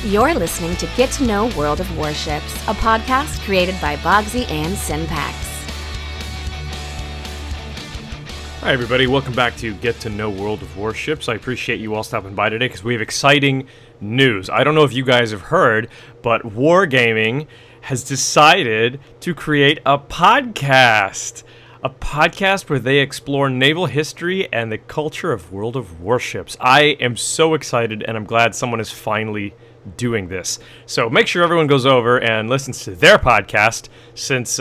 You're listening to Get to Know World of Warships, a podcast created by Bogsy and Synpax. Hi everybody, welcome back to Get to Know World of Warships. I appreciate you all stopping by today because we have exciting news. I don't know if you guys have heard, but Wargaming has decided to create a podcast. A podcast where they explore naval history and the culture of World of Warships. I am so excited, and I'm glad someone is finally doing this. So make sure everyone goes over and listens to their podcast, since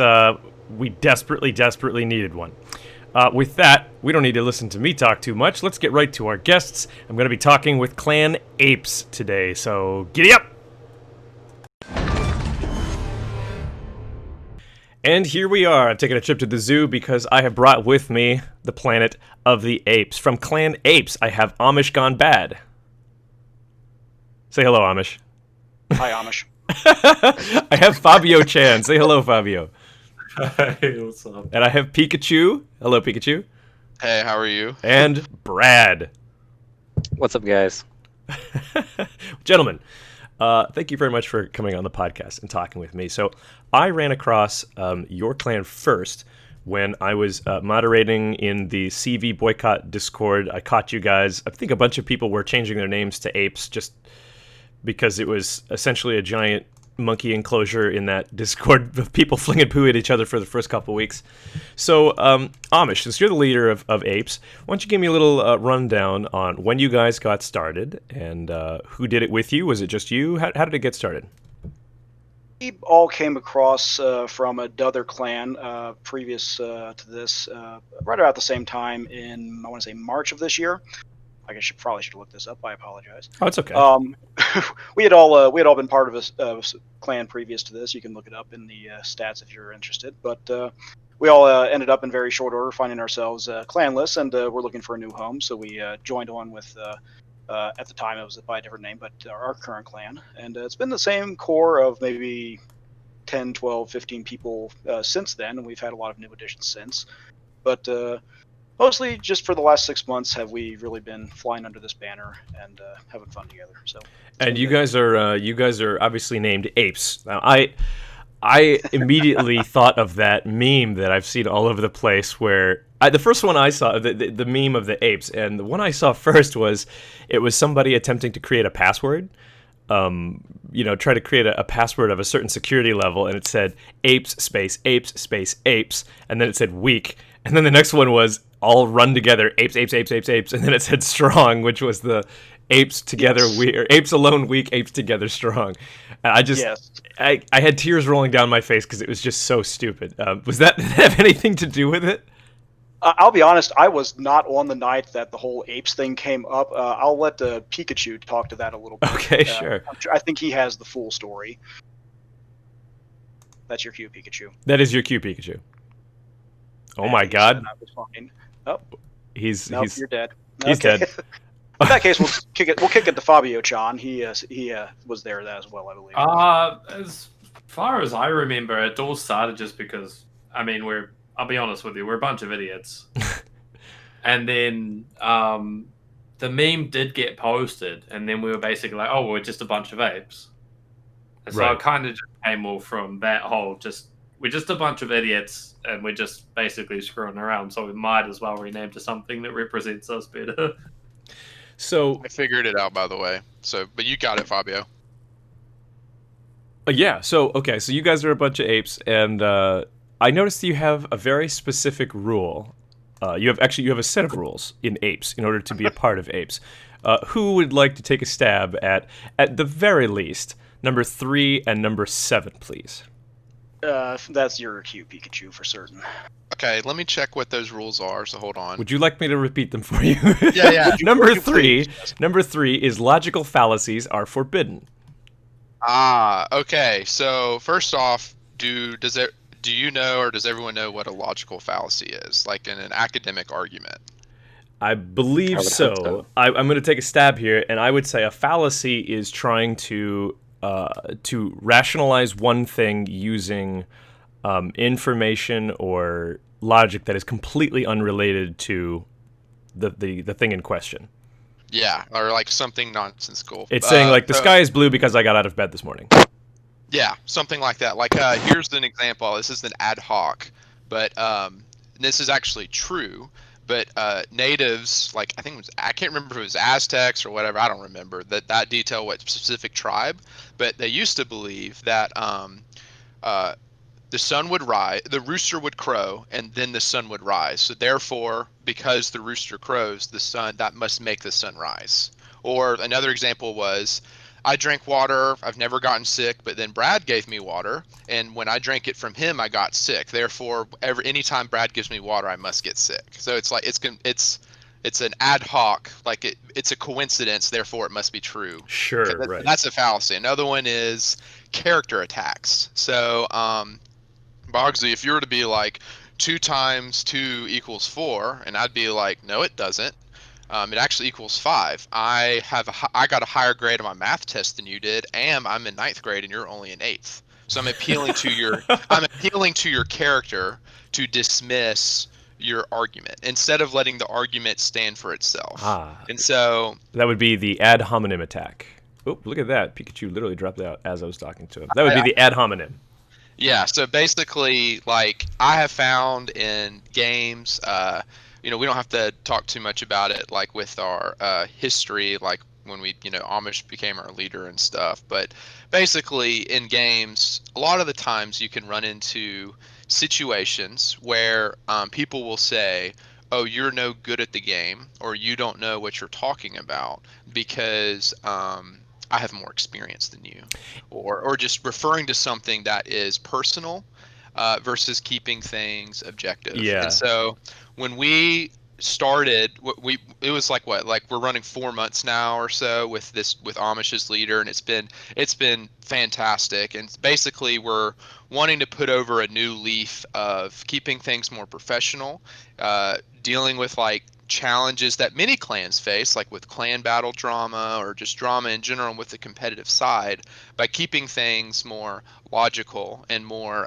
we desperately needed one. With that, we don't need to listen to me talk too much. Let's get right to our guests. I'm going to be talking with Clan APES today, so giddy up! And here we are, taking a trip to the zoo because I have brought with me the planet of the apes. From Clan APES, I have Amish Gone Bad. Say hello, Amish. Hi, Amish. I have Fabio Chan. Say hello, Fabio. Hi, what's up? And I have Pikachu. Hello, Pikachu. Hey, how are you? And Brad. What's up, guys? Gentlemen, thank you very much for coming on the podcast and talking with me. So I ran across your clan first when I was moderating in the CV Boycott Discord. I caught you guys. I think a bunch of people were changing their names to apes just because it was essentially a giant monkey enclosure in that Discord of people flinging poo at each other for the first couple of weeks. So, Amish, since you're the leader of apes, why don't you give me a little rundown on when you guys got started and who did it with you? Was it just you? How did it get started? We all came across from another clan previous to this, right about the same time in, I want to say, March of this year. I guess probably should look this up. I apologize. Oh, it's okay. We had all been part of a clan previous to this. You can look it up in the stats if you're interested. But we all ended up in very short order finding ourselves clanless, and we're looking for a new home. So we joined on with, at the time it was by a different name, but our current clan. And it's been the same core of maybe 10, 12, 15 people since then, and we've had a lot of new additions since. But mostly just for the last 6 months have we really been flying under this banner and having fun together. So, and you guys are obviously named apes. Now, I immediately thought of that meme that I've seen all over the place where the first one I saw, the meme of the apes, and the one I saw first was somebody attempting to create a password. Try to create a password of a certain security level, and it said apes space apes space apes, and then it said weak, and then the next one was all run together apes apes apes apes apes, and then it said strong, which was the apes together or apes alone weak, apes together strong. I just I had tears rolling down my face because it was just so stupid. Did that have anything to do with it? I'll be honest, I was not on the night that the whole apes thing came up. I'll let Pikachu talk to that a little bit. Okay, sure. I think he has the full story. That's your cue, Pikachu. That is your cue, Pikachu. Oh my God! Oh, he's you're dead. He's dead. In that case, we'll kick it to Fabio Chan. He was there as well, I believe. As far as I remember, it all started just because, I'll be honest with you, we're a bunch of idiots. And then the meme did get posted, and then we were basically like, oh, we're just a bunch of apes. And so it kind of just came all from that whole we're just a bunch of idiots, and we're just basically screwing around, so we might as well rename to something that represents us better. So I figured it out, by the way. But you got it, Fabio. Yeah. So you guys are a bunch of apes, and I noticed you have a very specific rule. You have a set of rules in apes in order to be a part of apes. Who would like to take a stab at the very least, number 3 and number 7, please? That's your cue, Pikachu, for certain. Okay, let me check what those rules are, so hold on. Would you like me to repeat them for you? Yeah. Number 3 is logical fallacies are forbidden. Okay. So first off, do you know, or does everyone know what a logical fallacy is, like in an academic argument? I believe so. I'm going to take a stab here, and I would say a fallacy is trying to rationalize one thing using information or logic that is completely unrelated to the thing in question. Yeah, or like something nonsensical. It's saying like the so- sky is blue because I got out of bed this morning. Yeah, something like that. Like, here's an example. This is an ad hoc, but this is actually true. But natives, like I think it was, I can't remember if it was Aztecs or whatever. I don't remember that detail, what specific tribe. But they used to believe that the sun would rise, the rooster would crow, and then the sun would rise. So therefore, because the rooster crows, the sun, that must make the sun rise. Or another example was, I drank water, I've never gotten sick, but then Brad gave me water, and when I drank it from him, I got sick. Therefore, anytime Brad gives me water, I must get sick. So it's like it's an ad hoc, like it's a coincidence, therefore it must be true. Sure, right. That's a fallacy. Another one is character attacks. So Bogsy, if you were to be like 2 times 2 equals 4, and I'd be like, no, it doesn't. It actually equals 5. I got a higher grade on my math test than you did, and I'm in 9th grade, and you're only in 8th. So I'm appealing to your character to dismiss your argument instead of letting the argument stand for itself. And so that would be the ad hominem attack. Oh, look at that! Pikachu literally dropped out as I was talking to him. That would be the ad hominem. Yeah, so basically, like, I have found in games, we don't have to talk too much about it, like, with our history, like, when we, Amish became our leader and stuff, but basically, in games, a lot of the times you can run into situations where people will say, oh, you're no good at the game, or you don't know what you're talking about, because I have more experience than you, or just referring to something that is personal versus keeping things objective. Yeah. And so when we started, it was like we're running 4 months now or so with Amish as leader, and it's been fantastic. And basically we're wanting to put over a new leaf of keeping things more professional, dealing with like challenges that many clans face, like with clan battle drama or just drama in general with the competitive side, by keeping things more logical and more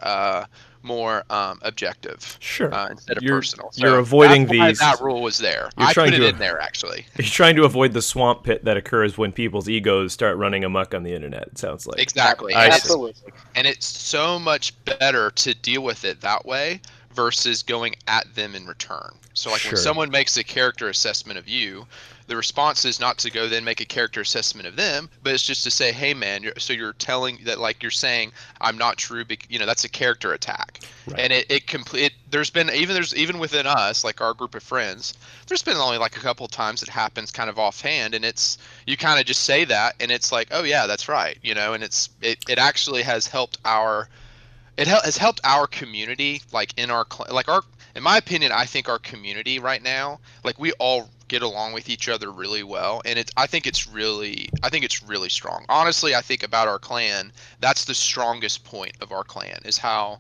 objective. Sure. Instead of personal. So you're avoiding that's why these. that rule was there. I put it in there actually. You're trying to avoid the swamp pit that occurs when people's egos start running amok on the internet. It sounds like. Exactly. Absolutely. And it's so much better to deal with it that way versus going at them in return. So like when someone makes a character assessment of you, the response is not to go then make a character assessment of them, but it's just to say, hey man, you're telling that, like, you're saying I'm not true, that's a character attack. Right. And there's been even within us, like our group of friends, there's been only like a couple of times it happens kind of offhand, and you kind of just say that and it's like, oh yeah, that's right, and it actually has helped our community, like in my opinion, I think our community right now, like we all get along with each other really well, and I think it's really strong. Honestly, I think about our clan, that's the strongest point of our clan, is how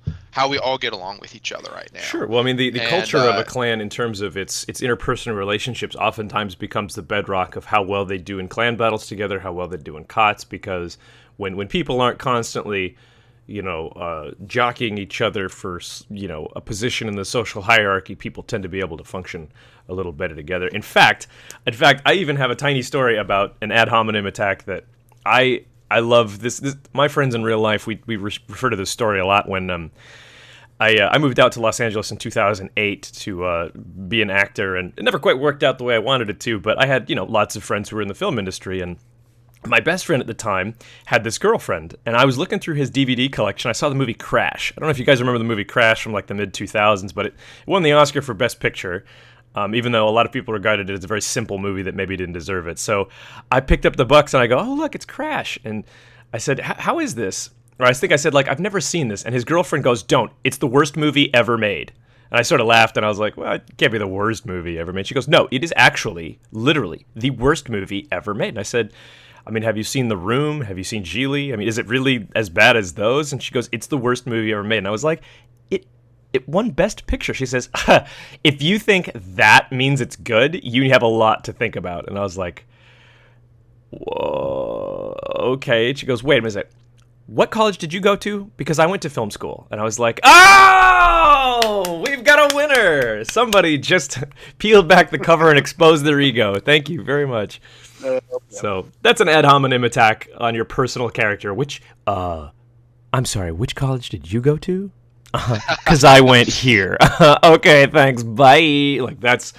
we all get along with each other right now. Sure. Well, I mean, the culture of a clan in terms of its interpersonal relationships oftentimes becomes the bedrock of how well they do in clan battles together, how well they do in COTS, because when people aren't constantly jockeying each other for, a position in the social hierarchy, people tend to be able to function a little better together. In fact, I even have a tiny story about an ad hominem attack that I love. This my friends in real life, we refer to this story a lot. When I moved out to Los Angeles in 2008 to be an actor, and it never quite worked out the way I wanted it to, but I had, lots of friends who were in the film industry, and my best friend at the time had this girlfriend, and I was looking through his DVD collection. I saw the movie Crash. I don't know if you guys remember the movie Crash from like the mid-2000s, but it won the Oscar for Best Picture, even though a lot of people regarded it as a very simple movie that maybe didn't deserve it. So I picked up the Bucks, and I go, oh, look, it's Crash. And I said, how is this? Or I think I said, like, I've never seen this. And his girlfriend goes, don't. It's the worst movie ever made. And I sort of laughed, and I was like, well, it can't be the worst movie ever made. She goes, no, it is actually, literally, the worst movie ever made. And I said, I mean, have you seen The Room? Have you seen Geely? I mean, is it really as bad as those? And she goes, it's the worst movie ever made. And I was like, it won Best Picture. She says, if you think that means it's good, you have a lot to think about. And I was like, whoa, okay. And she goes, wait a minute. What college did you go to? Because I went to film school. And I was like, oh, we've got a winner. Somebody just peeled back the cover and exposed their ego. Thank you very much. So that's an ad hominem attack on your personal character. Which, I'm sorry, which college did you go to? Because I went here. Okay, thanks. Bye. Like that's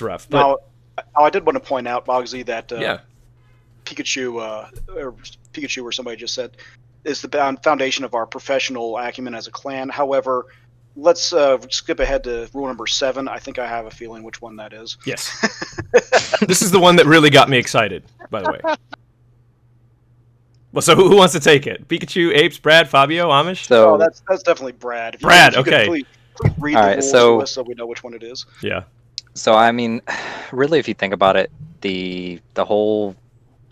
rough. But Now, I did want to point out, Bogsy, that Pikachu or somebody just said, is the foundation of our professional acumen as a clan. However, let's skip ahead to rule number 7. I think I have a feeling which one that is. Yes. This is the one that really got me excited, by the way. Well, so who wants to take it? Pikachu, Apes, Brad, Fabio, Amish? So that's definitely Brad. If Brad, you could okay. Please read All the right, rules so- to us so we know which one it is. Yeah. So I mean, really, if you think about it, the whole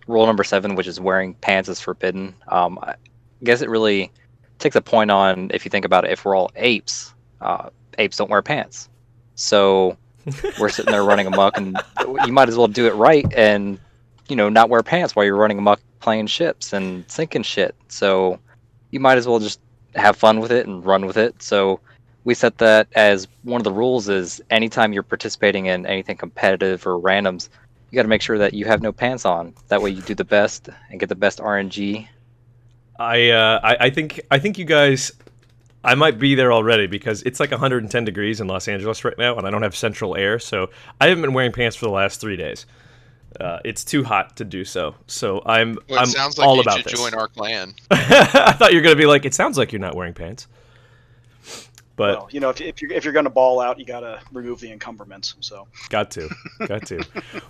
rule number 7, which is wearing pants, is forbidden. I guess it really takes a point on, if you think about it, if we're all apes, apes don't wear pants. So we're sitting there running amok, and you might as well do it right and not wear pants while you're running amok playing ships and sinking shit. So you might as well just have fun with it and run with it. So we set that as one of the rules is anytime you're participating in anything competitive or randoms, you got to make sure that you have no pants on. That way you do the best and get the best RNG. I think you guys, I might be there already because it's like 110 degrees in Los Angeles right now, and I don't have central air, so I haven't been wearing pants for the last 3 days. It's too hot to do so. So I'm sounds like all you about should this. join our clan. I thought you were gonna be like, it sounds like you're not wearing pants. But Well, if you're going to ball out, you got to remove the encumberments. So got to.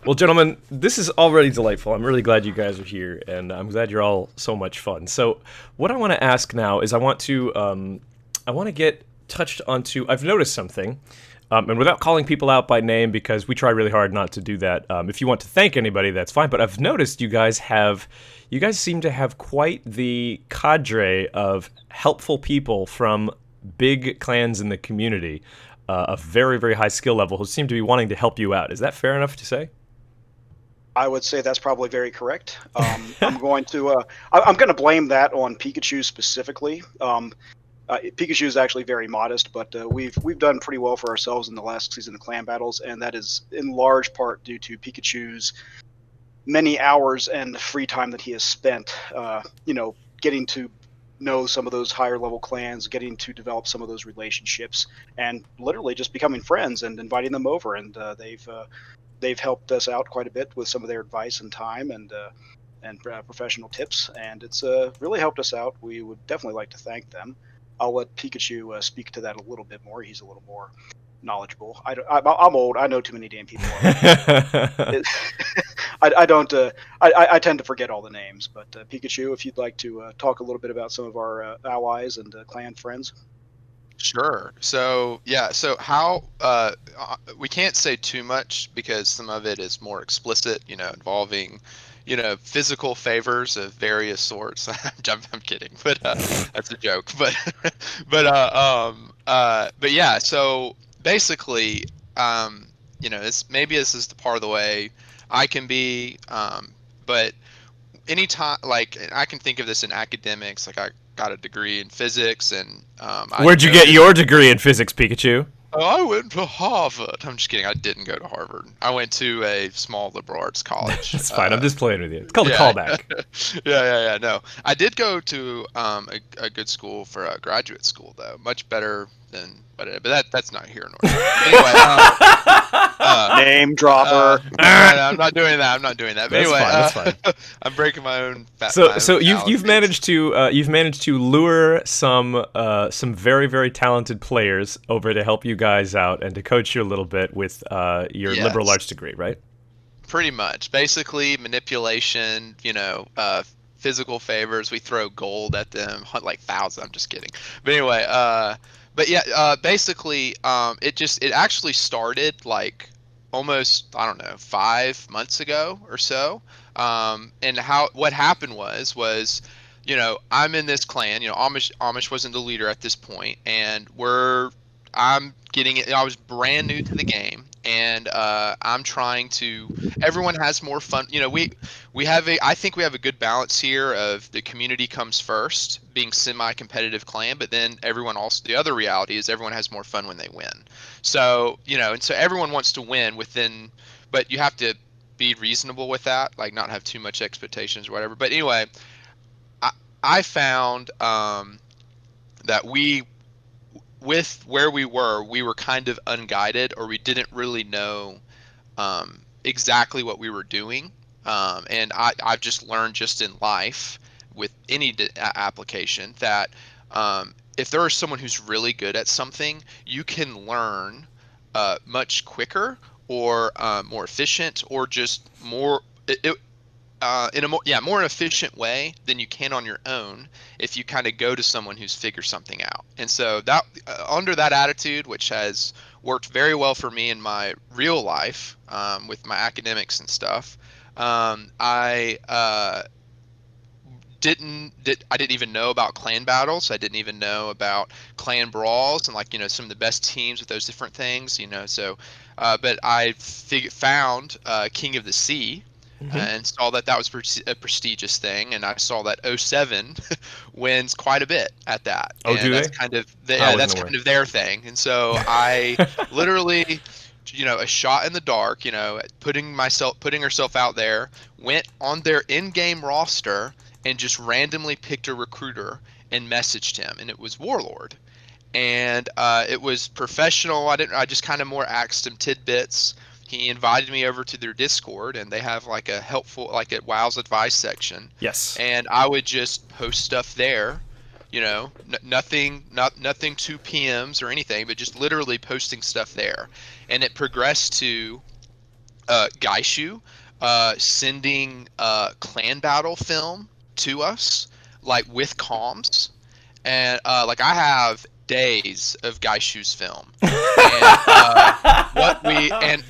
Well, gentlemen, this is already delightful. I'm really glad you guys are here, and I'm glad you're all so much fun. So, what I want to ask now is, I want to get touched onto. I've noticed something, and without calling people out by name, because we try really hard not to do that. If you want to thank anybody, that's fine. But I've noticed you guys seem to have quite the cadre of helpful people from big clans in the community, of very, very high skill level, who seem to be wanting to help you out. Is that fair enough to say? I would say that's probably very correct. I'm going to blame that on Pikachu specifically. Pikachu is actually very modest, but we've done pretty well for ourselves in the last season of clan battles, and that is in large part due to Pikachu's many hours and free time that he has spent, getting to know some of those higher level clans, getting to develop some of those relationships, and literally just becoming friends and inviting them over. And they've helped us out quite a bit with some of their advice and time and professional tips, and it's really helped us out. We would definitely like to thank them. I'll let Pikachu speak to that a little bit more. He's a little more knowledgeable. I'm old. I know too many damn people. I don't. I tend to forget all the names. But Pikachu, if you'd like to talk a little bit about some of our allies and clan friends. Sure. So yeah. So how we can't say too much because some of it is more explicit. Involving physical favors of various sorts. I'm kidding, but that's a joke. But yeah. So basically, this is the part of the way I can be. But anytime, like, I can think of this in academics. Like, I got a degree in physics, and where'd you get your degree in physics, Pikachu? Oh, I went to Harvard. I'm just kidding. I didn't go to Harvard. I went to a small liberal arts college. That's fine. I'm just playing with you. It's called a callback. Yeah. No, I did go to a good school for a graduate school, though. Much better than, but that's not here nor there. Anyway, Name dropper. no, I'm not doing that. But That's anyway, fine. That's fine. I'm breaking my own. So you've managed to lure some very, very talented players over to help you guys out and to coach you a little bit with your liberal arts degree, right? Pretty much. Basically, manipulation. Physical favors. We throw gold at them, like thousands. I'm just kidding. But anyway, basically, it actually started like almost, I don't know, 5 months ago or so. And what happened was, I'm in this clan. Amish wasn't the leader at this point, and I'm getting it. I was brand new to the game, and I'm trying to. Everyone has more fun. You know, we have a. I think we have a good balance here of the community comes first, being semi-competitive clan, but then everyone also. The other reality is everyone has more fun when they win. So and so everyone wants to win within, but you have to be reasonable with that, like not have too much expectations or whatever. But anyway, I found that with where we were kind of unguided, or we didn't really know exactly what we were doing. And I've just learned just in life with any application that if there is someone who's really good at something, you can learn much quicker or more efficient, or just more in a more efficient way than you can on your own if you kind of go to someone who's figured something out. And so that under that attitude, which has worked very well for me in my real life with my academics and stuff, I didn't even know about clan battles. I didn't even know about clan brawls and some of the best teams with those different things. So but I found King of the Sea. And saw that was a prestigious thing, and I saw that 07 wins quite a bit at that. Oh, and do that's they? kind of that's kind of their thing. And so I literally, a shot in the dark, putting herself out there, went on their in-game roster and just randomly picked a recruiter and messaged him, and it was Warlord. And it was professional. I just kind of more asked him tidbits. He invited me over to their Discord, and they have like a helpful, like a WoW's advice section. Yes. And I would just post stuff there, nothing to PMs or anything, but just literally posting stuff there. And it progressed to Gaishu sending clan battle film to us, like with comms. And I have days of Gaishu's film. And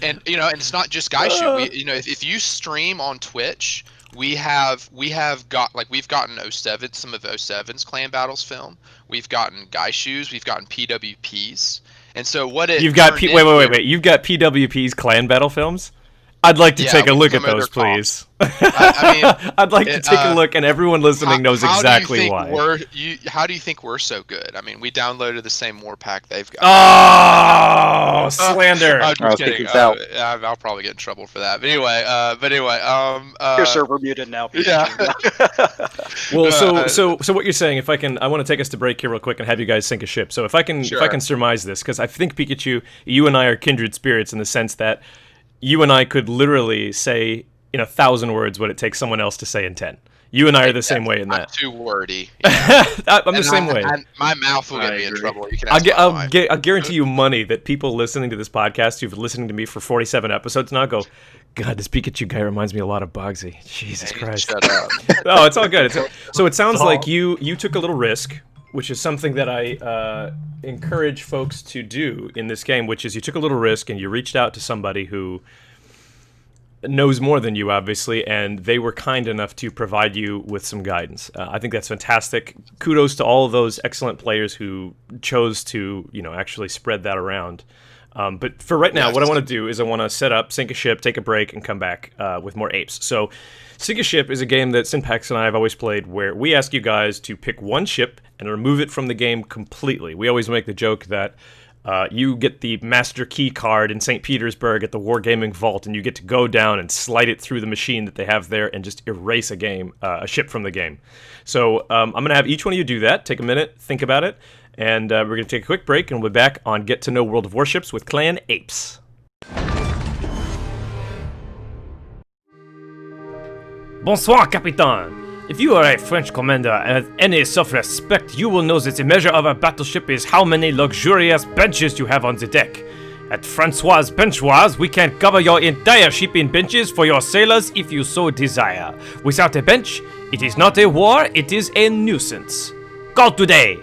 and it's not just Gaishu. If you stream on Twitch, we've gotten 07, some of 07's clan battles film. We've gotten Gaishu's, we've gotten PWPs. And so you've got wait. You've got PWP's clan battle films? I'd like to take a look at those, please. I'd like to take a look, and everyone listening knows exactly why. How do you think we're so good? I mean, we downloaded the same war pack they've got. Oh, slander! I'm just kidding. I'll probably get in trouble for that. But anyway, your server muted now. Yeah. Well, so what you're saying? If I can, I want to take us to break here real quick and have you guys sink a ship. So if I can surmise this, because I think Pikachu, you and I are kindred spirits in the sense that you and I could literally say in 1,000 words what it takes someone else to say in 10. You and I are the same way in that. I'm too wordy. Yeah. I'm the same way. My mouth will get me in trouble. You can I'll guarantee you money that people listening to this podcast who've listened to me for 47 episodes now go, God, this Pikachu guy reminds me a lot of Bogsy. Jesus Christ. Shut up. No, it's all good. So it sounds like you took a little risk, which is something that I encourage folks to do in this game, which is you took a little risk and you reached out to somebody who knows more than you, obviously, and they were kind enough to provide you with some guidance. I think that's fantastic. Kudos to all of those excellent players who chose to, actually spread that around. But for right now, what I want to do is I want to set up, sink a ship, take a break, and come back with more apes. So Sink a Ship is a game that Synpax and I have always played where we ask you guys to pick one ship and remove it from the game completely. We always make the joke that you get the master key card in St. Petersburg at the Wargaming Vault, and you get to go down and slide it through the machine that they have there and just erase a ship from the game. So I'm going to have each one of you do that. Take a minute, think about it, and we're going to take a quick break, and we'll be back on Get to Know World of Warships with Clan Apes. Bonsoir, Capitaine. If you are a French commander and have any self-respect, you will know that the measure of a battleship is how many luxurious benches you have on the deck. At Francois Benchoirs, we can cover your entire ship in benches for your sailors if you so desire. Without a bench, it is not a war, it is a nuisance. Call today!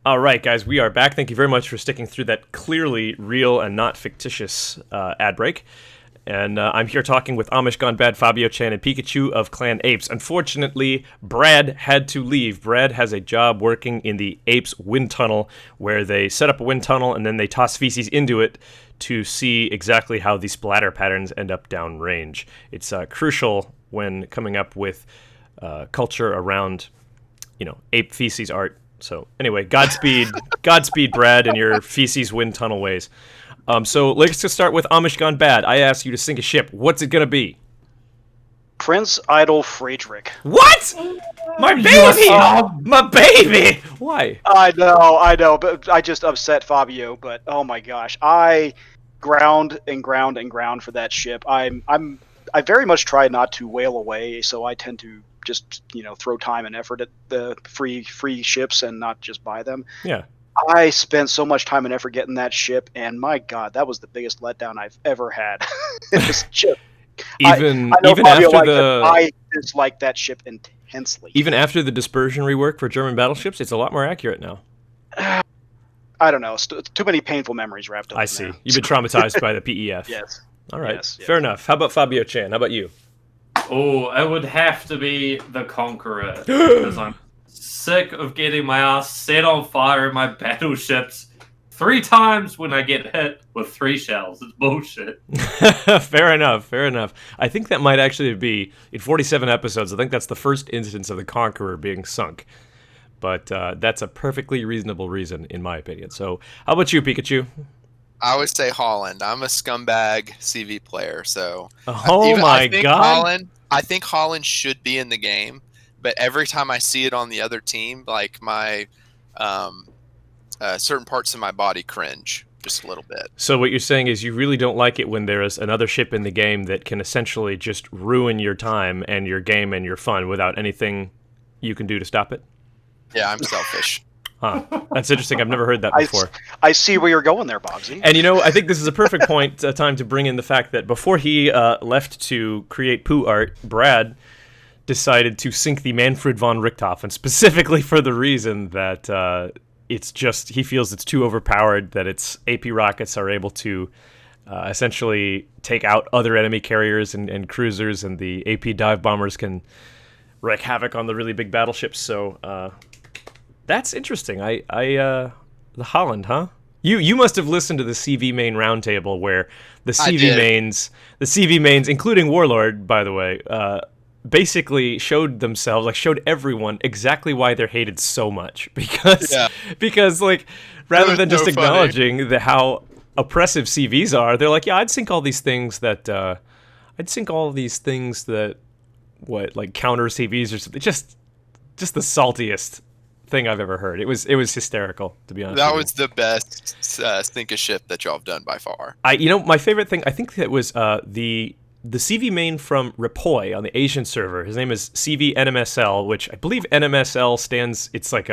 Alright guys, we are back. Thank you very much for sticking through that clearly real and not fictitious ad break. and I'm here talking with Amish Gone Bad, Fabio Chan, and Pikachu of Clan Apes. Unfortunately, Brad had to leave. Brad has a job working in the Apes wind tunnel, where they set up a wind tunnel and then they toss feces into it to see exactly how the splatter patterns end up downrange. It's crucial when coming up with culture around, ape feces art. So anyway, Godspeed, Brad, and your feces wind tunnel ways. So let's just start with Amish Gone Bad. I asked you to sink a ship. What's it gonna be? Prince Idol Friedrich. What? My baby! My baby! Why? I know, but I just upset Fabio. But oh my gosh, I ground for that ship. I very much try not to wail away, so I tend to just throw time and effort at the free ships and not just buy them. Yeah. I spent so much time and effort getting that ship, and my God, that was the biggest letdown I've ever had. This ship. Even Fabio after I dislike that ship intensely. Even after the dispersion rework for German battleships, it's a lot more accurate now. I don't know. Too many painful memories wrapped up. I see. You've been traumatized by the PEF. Yes. All right. Yes. Fair enough. How about Fabio Chan? How about you? Oh, it would have to be the Conqueror, because I'm sick of getting my ass set on fire in my battleships 3 times when I get hit with 3 shells. It's bullshit. Fair enough. I think that might actually be, in 47 episodes, I think that's the first instance of the Conqueror being sunk. But that's a perfectly reasonable reason, in my opinion. So, how about you, Pikachu? I would say Holland. I'm a scumbag CV player, so... my God! I think Holland should be in the game, but every time I see it on the other team, like my certain parts of my body cringe just a little bit. So what you're saying is you really don't like it when there is another ship in the game that can essentially just ruin your time and your game and your fun without anything you can do to stop it? Yeah, I'm selfish. Huh. That's interesting. I've never heard that before. I see where you're going there, Bogsy. And I think this is a perfect time to bring in the fact that before he left to create poo art, Brad decided to sink the Manfred von Richthofen, specifically for the reason that he feels it's too overpowered, that its AP rockets are able to essentially take out other enemy carriers and cruisers, and the AP dive bombers can wreak havoc on the really big battleships. So that's interesting. The Holland, huh? You must have listened to the CV main roundtable where the CV mains, including Warlord, by the way, basically showed everyone exactly why they're hated so much, because rather than just acknowledging how oppressive CVs are, they're like, yeah, I'd sink all these things that counter CVs or something. Just the saltiest thing I've ever heard. It was hysterical, to be honest. That was the best sink a ship that y'all have done by far. My favorite thing, I think it was the CV main from Ripoy on the Asian server. His name is CV NMSL, which I believe NMSL stands. It's like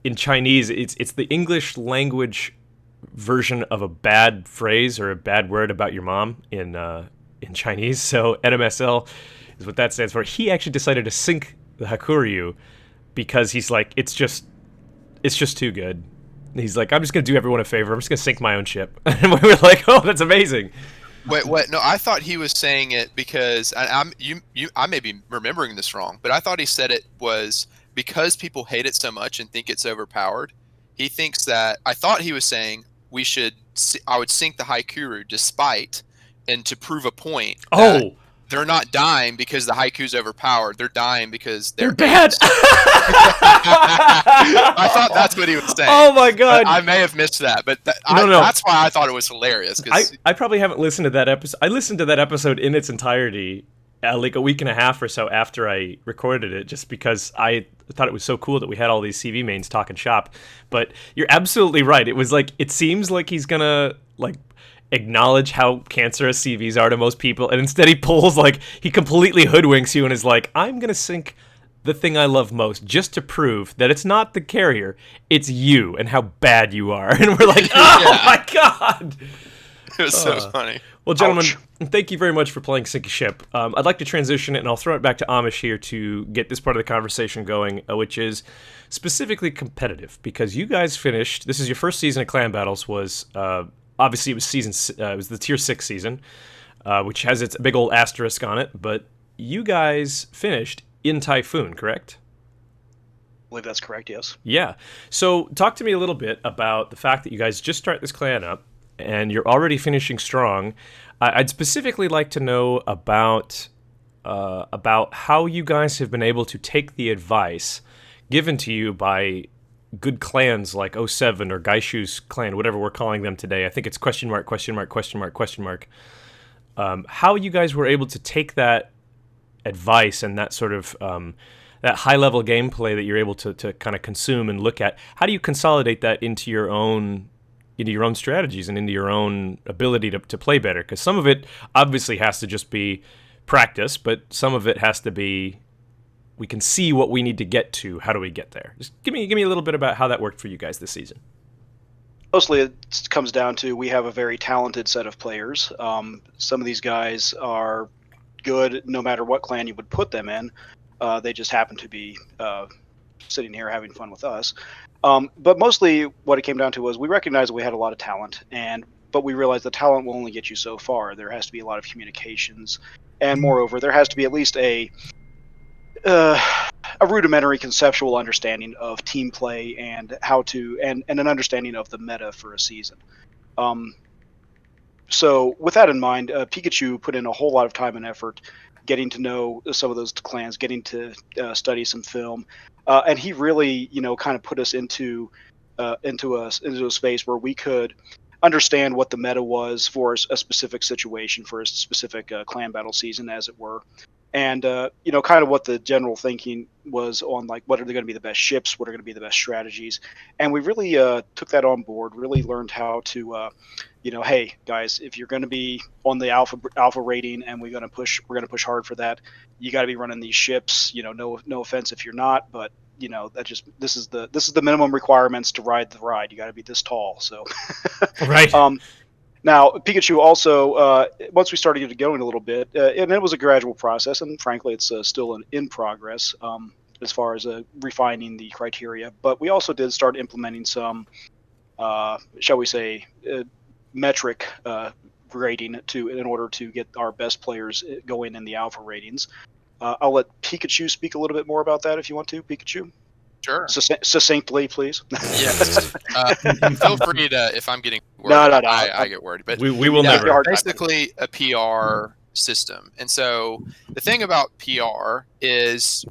in Chinese. It's the English language version of a bad phrase or a bad word about your mom in Chinese. So NMSL is what that stands for. He actually decided to sink the Hakuryu because he's like, it's just too good. He's like, I'm just gonna do everyone a favor. I'm just gonna sink my own ship. And we were like, oh, that's amazing. Wait, what? No, I thought he was saying it because I may be remembering this wrong, but I thought he said it was because people hate it so much and think it's overpowered. He thinks that I thought he was saying I would sink the Haikuru despite and to prove a point. Oh. They're not dying because the Haiku's overpowered. They're dying because they're bad. I thought that's what he was saying. Oh my God! I may have missed that, but no. That's why I thought it was hilarious. I probably haven't listened to that episode. I listened to that episode in its entirety, like a week and a half or so after I recorded it, just because I thought it was so cool that we had all these CV mains talking shop. But you're absolutely right. It was like, it seems like he's gonna acknowledge how cancerous CVs are to most people, and instead he completely hoodwinks you and is like, I'm gonna sink the thing I love most just to prove that it's not the carrier, it's you and how bad you are. And we're like, oh my God, it was so funny. Well, gentlemen, thank you very much for playing Sink a Ship. I'd like to transition it, and I'll throw it back to Amish here to get this part of the conversation going, which is specifically competitive, because you guys finished, this is your first season of Clan Battles, was obviously, it was it was the Tier 6 season. which has its big old asterisk on it. But you guys finished in Typhoon, correct? I believe that's correct, yes. Yeah. So talk to me a little bit about the fact that you guys just start this clan up and you're already finishing strong. I'd specifically like to know about how you guys have been able to take the advice given to you by good clans like 07 or Gaishu's clan, whatever we're calling them today. I think it's question mark, question mark, question mark, question mark. How you guys were able to take that advice and that sort of that high-level gameplay that you're able to kind of consume and look at. How do you consolidate that into your own strategies and into your own ability to play better? Because some of it obviously has to just be practice, but some of it has to be, we can see what we need to get to. How do we get there? Just give me a little bit about how that worked for you guys this season. Mostly it comes down to we have a very talented set of players. Some of these guys are good no matter what clan you would put them in. They just happen to be sitting here having fun with us. But mostly what it came down to was we recognized that we had a lot of talent, but we realized the talent will only get you so far. There has to be a lot of communications. And moreover, there has to be at least a rudimentary conceptual understanding of team play and how to, and an understanding of the meta for a season. So with that in mind, Pikachu put in a whole lot of time and effort getting to know some of those clans, getting to study some film, and he really, kind of put us into a space where we could understand what the meta was for a specific situation, for a specific clan battle season, as it were, and kind of what the general thinking was on, like, what are going to be the best ships, what are going to be the best strategies, and we really took that on board. Really learned how to. Hey guys, if you're going to be on the alpha rating and we're going to push hard for that, you got to be running these ships. No offense if you're not, but this is the minimum requirements to ride the ride. You got to be this tall. So right. Now Pikachu also once we started getting going a little bit, and it was a gradual process, and frankly it's still in progress as far as refining the criteria. But we also did start implementing some, shall we say, metric grading in order to get our best players going in the alpha ratings. I'll let Pikachu speak a little bit more about that if you want to, Pikachu. Sure. Succinctly, please. Yes. Feel free to, if I'm getting worried, No. I get worried. But we will never. Basically a PR system. And so the thing about PR is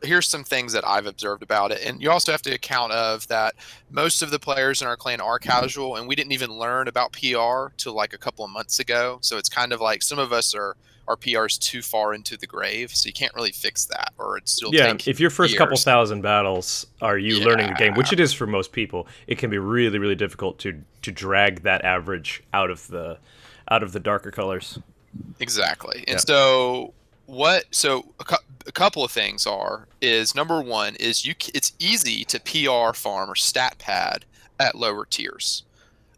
here's some things that I've observed about it. And you also have to account of that most of the players in our clan are casual, and we didn't even learn about PR till like a couple of months ago. So it's kind of like some of us our PR's too far into the grave, so you can't really fix that, or it's still if your first couple thousand battles are you learning the game, which it is for most people, it can be really, really difficult to drag that average out of the darker colors. Exactly. And so a couple of things is number one is it's easy to PR farm or stat pad at lower tiers.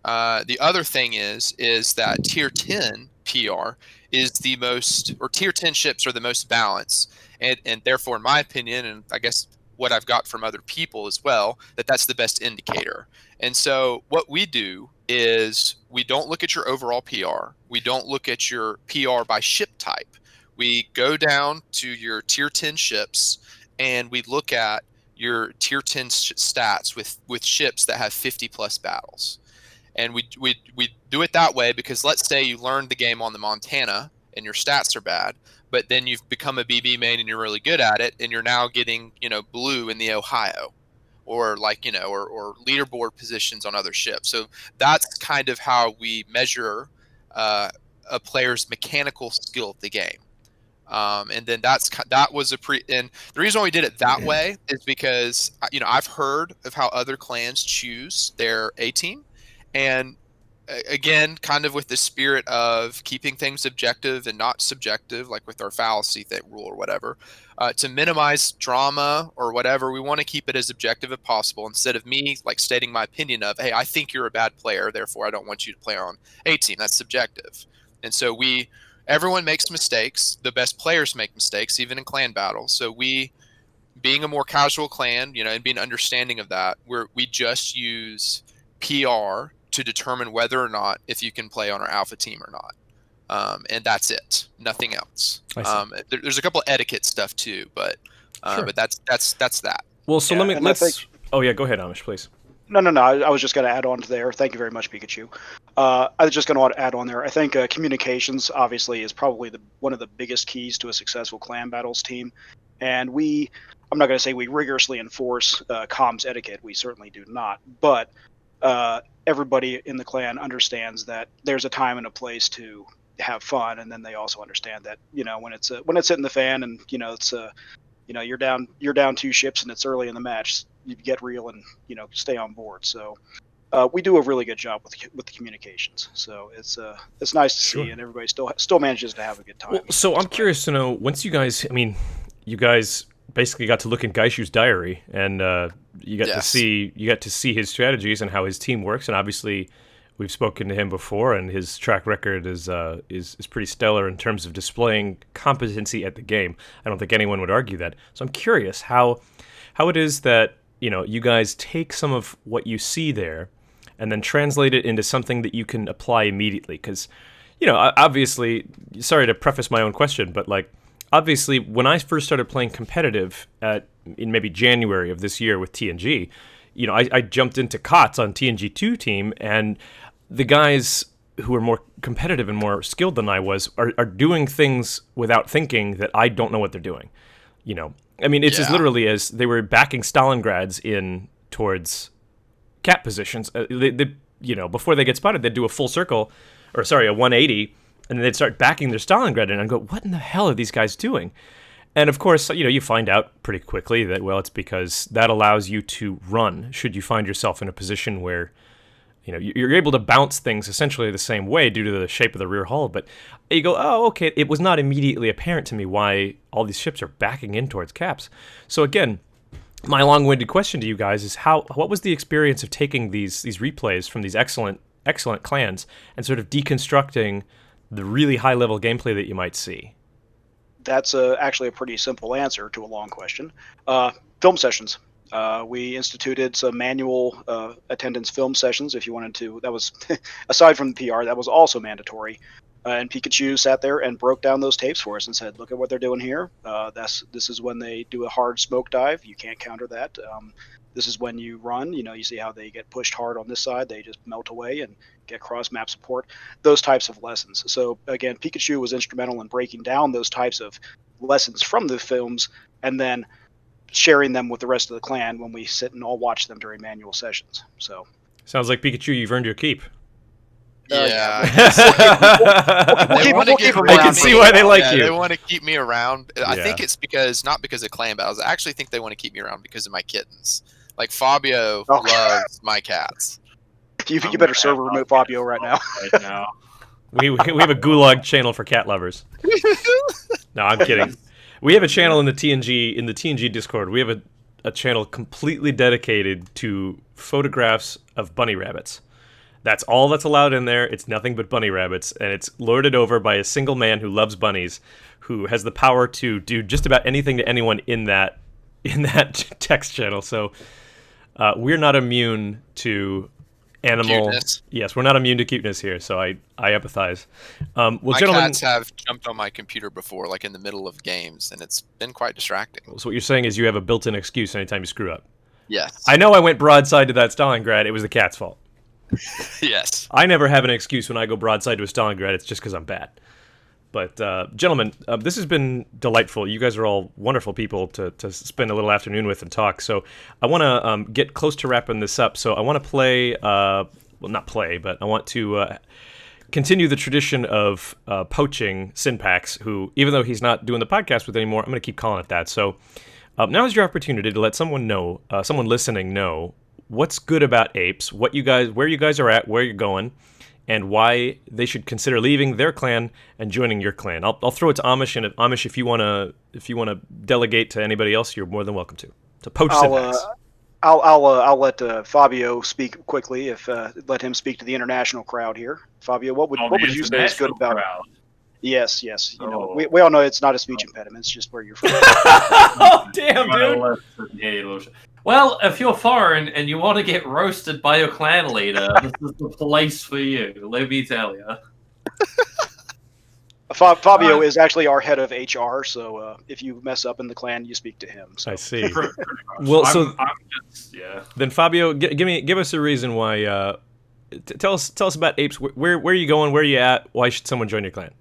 The other thing is that tier 10 PR is the most, or tier 10 ships are the most balanced, and therefore, in my opinion, and I guess what I've got from other people as well, that's the best indicator. And so what we do is we don't look at your overall PR. We don't look at your PR by ship type. We go down to your tier 10 ships and we look at your tier 10 stats with ships that have 50 plus battles. And we do it that way because let's say you learned the game on the Montana and your stats are bad, but then you've become a BB main and you're really good at it, and you're now getting blue in the Ohio, or or leaderboard positions on other ships. So that's kind of how we measure a player's mechanical skill at the game. And then that was and the reason why we did it that way is because I've heard of how other clans choose their A team. And again, kind of with the spirit of keeping things objective and not subjective, like with our fallacy rule or whatever, to minimize drama or whatever, we want to keep it as objective as possible instead of me stating my opinion of, hey, I think you're a bad player, therefore I don't want you to play on A team. That's subjective. And so everyone makes mistakes. The best players make mistakes, even in clan battles. So we, being a more casual clan, and being understanding of that, we just use PR to determine whether or not if you can play on our alpha team or not. and that's it. Nothing else. I see. There's a couple of etiquette stuff too, but Sure. but that's that. Well, so Yeah, and let's. Oh yeah, go ahead, Amish, please. No. I was just going to add on to there. Thank you very much, Pikachu. I was just going to add on there. I think communications obviously is probably one of the biggest keys to a successful clan battles team, and I'm not going to say we rigorously enforce comms etiquette. We certainly do not, but everybody in the clan understands that there's a time and a place to have fun, and then they also understand that when it's hitting the fan, and it's you're down 2 ships and it's early in the match, you get real and stay on board. So we do a really good job with the communications. So it's nice to see, and everybody still manages to have a good time. Well, so I'm curious to know, once you guys basically got to look in Gaishu's diary, and you got to see his strategies and how his team works, and obviously we've spoken to him before, and his track record is pretty stellar in terms of displaying competency at the game. I don't think anyone would argue that. So I'm curious how it is that you guys take some of what you see there and then translate it into something that you can apply immediately. Because obviously, sorry to preface my own question, but obviously when I first started playing competitive in maybe January of this year with TNG, I jumped into COTS on TNG2 team, and the guys who are more competitive and more skilled than I was are doing things without thinking that I don't know what they're doing. It's as literally as they were backing Stalingrads in towards cap positions. They before they get spotted, they'd do a full circle, a 180, and then they'd start backing their Stalingrad, and I'd go, what in the hell are these guys doing? And of course, you find out pretty quickly that, well, it's because that allows you to run should you find yourself in a position where you're able to bounce things essentially the same way due to the shape of the rear hull. But you go, oh, okay, it was not immediately apparent to me why all these ships are backing in towards caps. So again, my long-winded question to you guys is what was the experience of taking these replays from these excellent clans and sort of deconstructing the really high-level gameplay that you might see? That's actually a pretty simple answer to a long question. Film sessions. We instituted some manual attendance film sessions if you wanted to. That was, aside from the PR, that was also mandatory. And Pikachu sat there and broke down those tapes for us and said, look at what they're doing here. This is when they do a hard smoke dive. You can't counter that. This is when you run. You see how they get pushed hard on this side. They just melt away and get cross-map support. Those types of lessons. So, again, Pikachu was instrumental in breaking down those types of lessons from the films and then sharing them with the rest of the clan when we sit and all watch them during manual sessions. So sounds like, Pikachu, you've earned your keep. Yeah. I can see why they like you. They want to keep me around. I think it's not because of clan battles. I actually think they want to keep me around because of my kittens. Like Fabio loves my cats. You better server remove Fabio right now. We have a gulag channel for cat lovers. No, I'm kidding. We have a channel in the TNG Discord. We have a channel completely dedicated to photographs of bunny rabbits. That's all that's allowed in there. It's nothing but bunny rabbits, and it's lorded over by a single man who loves bunnies, who has the power to do just about anything to anyone in that text channel. So we're not immune to animal cuteness. Yes, we're not immune to cuteness here, so I empathize. My cats have jumped on my computer before, like in the middle of games, and it's been quite distracting. So what you're saying is you have a built-in excuse anytime you screw up. Yes. I know I went broadside to that Stalingrad. It was the cat's fault. Yes. I never have an excuse when I go broadside to a Stalingrad. It's just because I'm bad. But, gentlemen, this has been delightful. You guys are all wonderful people to spend a little afternoon with and talk. So I want to get close to wrapping this up. So I want to play, well, not play, but I want to continue the tradition of poaching Synpax, who, even though he's not doing the podcast with anymore, I'm going to keep calling it that. So now is your opportunity to let someone know, someone listening know, what's good about APES, where you guys are at, where you're going, and why they should consider leaving their clan and joining your clan. I'll throw it to Amish, and Amish, if you wanna delegate to anybody else, you're more than welcome to. To Poach Synpax. I'll let Fabio speak quickly. Let him speak to the international crowd here. Fabio, what would you say is good about? Crowd. Yes. We all know it's not a speech impediment. It's just where you're from. Oh, damn, dude. Well, if you're foreign and you want to get roasted by your clan leader, this is the place for you. Let me tell you. Fabio is actually our head of HR, so if you mess up in the clan, you speak to him. So. I see. Pretty much. Well, so I'm just, yeah. then Fabio, give us a reason why. Tell us about Apes. Where are you going? Where are you at? Why should someone join your clan?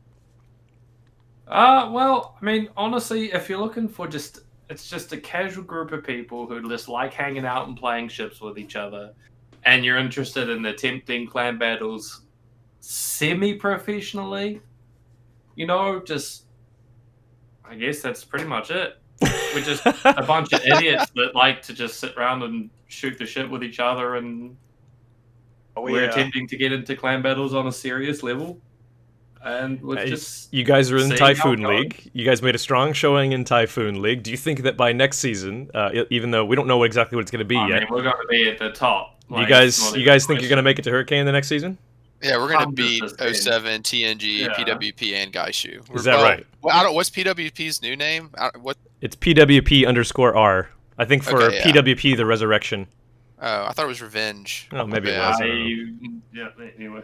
Well, I mean, honestly, if you're looking for it's just a casual group of people who just like hanging out and playing ships with each other, and you're interested in attempting clan battles semi-professionally, just, I guess that's pretty much it. We're just a bunch of idiots that like to just sit around and shoot the shit with each other, and we're attempting to get into clan battles on a serious level. And you guys are in Typhoon League. You guys made a strong showing in Typhoon League. Do you think that by next season, even though we don't know exactly what it's going to be yet, we're going to be at the top. You guys think you're going to make it to Hurricane the next season? Yeah, we're going to beat 07, TNG, Yeah. PWP, and Gaishu. Is that right? Well, what's PWP's new name? It's PWP_R. I think for Okay, yeah. PWP, the Resurrection. Oh, I thought it was Revenge. Oh, maybe it Yeah. was. Anyway.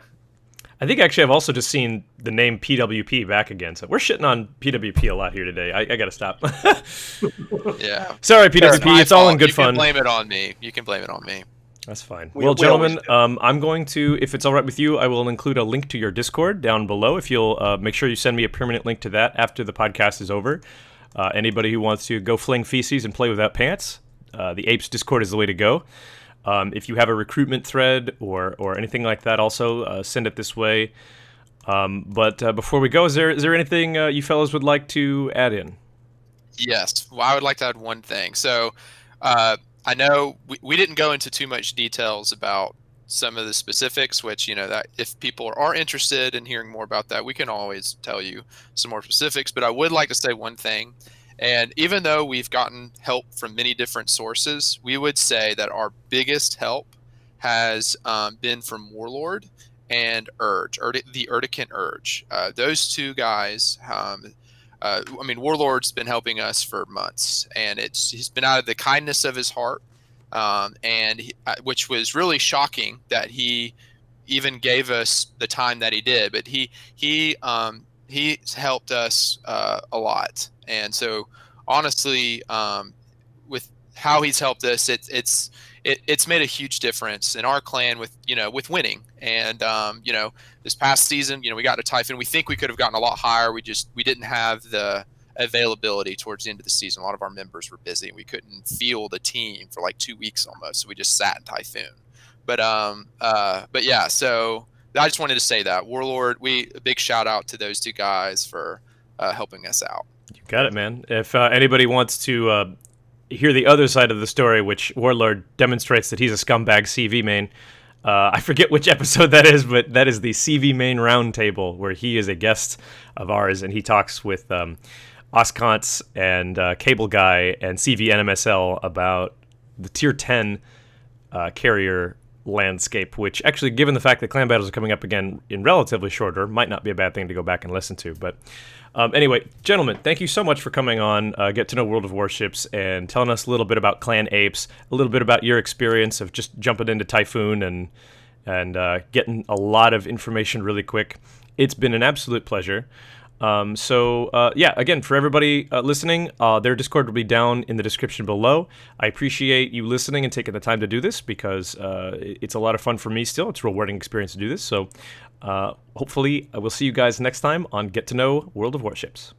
I think actually I've also just seen the name PWP back again. So we're shitting on PWP a lot here today. I got to stop. Yeah. Sorry, PWP. It's all in good fun. You can blame it on me. You can blame it on me. That's fine. We Well, gentlemen, always do. I'm going to, if it's all right with you, I will include a link to your Discord down below. If you'll make sure you send me a permanent link to that after the podcast is over. Anybody who wants to go fling feces and play without pants, the Apes Discord is the way to go. If you have a recruitment thread or anything like that, also send it this way. But before we go, is there anything you fellas would like to add in? Yes. Well, I would like to add one thing. So, I know we didn't go into too much details about some of the specifics, which, that if people are interested in hearing more about that, we can always tell you some more specifics. But I would like to say one thing. And even though we've gotten help from many different sources, we would say that our biggest help has been from Warlord and the Urtican Urge. Those two guys, Warlord's been helping us for months, and he's been out of the kindness of his heart, which was really shocking that he even gave us the time that he did. But he's helped us a lot. And so, honestly, with how he's helped us, it's made a huge difference in our clan with winning. And this past season, we got to Typhoon. We think we could have gotten a lot higher. We didn't have the availability towards the end of the season. A lot of our members were busy, and we couldn't field a team for like 2 weeks almost. So we just sat in Typhoon. But yeah. So I just wanted to say that Warlord. A big shout out to those two guys for helping us out. You got it, man. If anybody wants to hear the other side of the story, which Warlord demonstrates that he's a scumbag CV main, I forget which episode that is, but that is the CV main roundtable, where he is a guest of ours, and he talks with Oscants and Cable Guy and CV NMSL about the Tier 10 carrier landscape, which actually, given the fact that clan battles are coming up again in relatively short order, might not be a bad thing to go back and listen to. But anyway, gentlemen, thank you so much for coming on, Get to Know World of Warships, and telling us a little bit about Clan Apes, a little bit about your experience of just jumping into Typhoon and getting a lot of information really quick. It's been an absolute pleasure. Again, for everybody listening, their Discord will be down in the description below. I appreciate you listening and taking the time to do this, because it's a lot of fun for me still. It's a rewarding experience to do this. So hopefully I will see you guys next time on Get to Know World of Warships.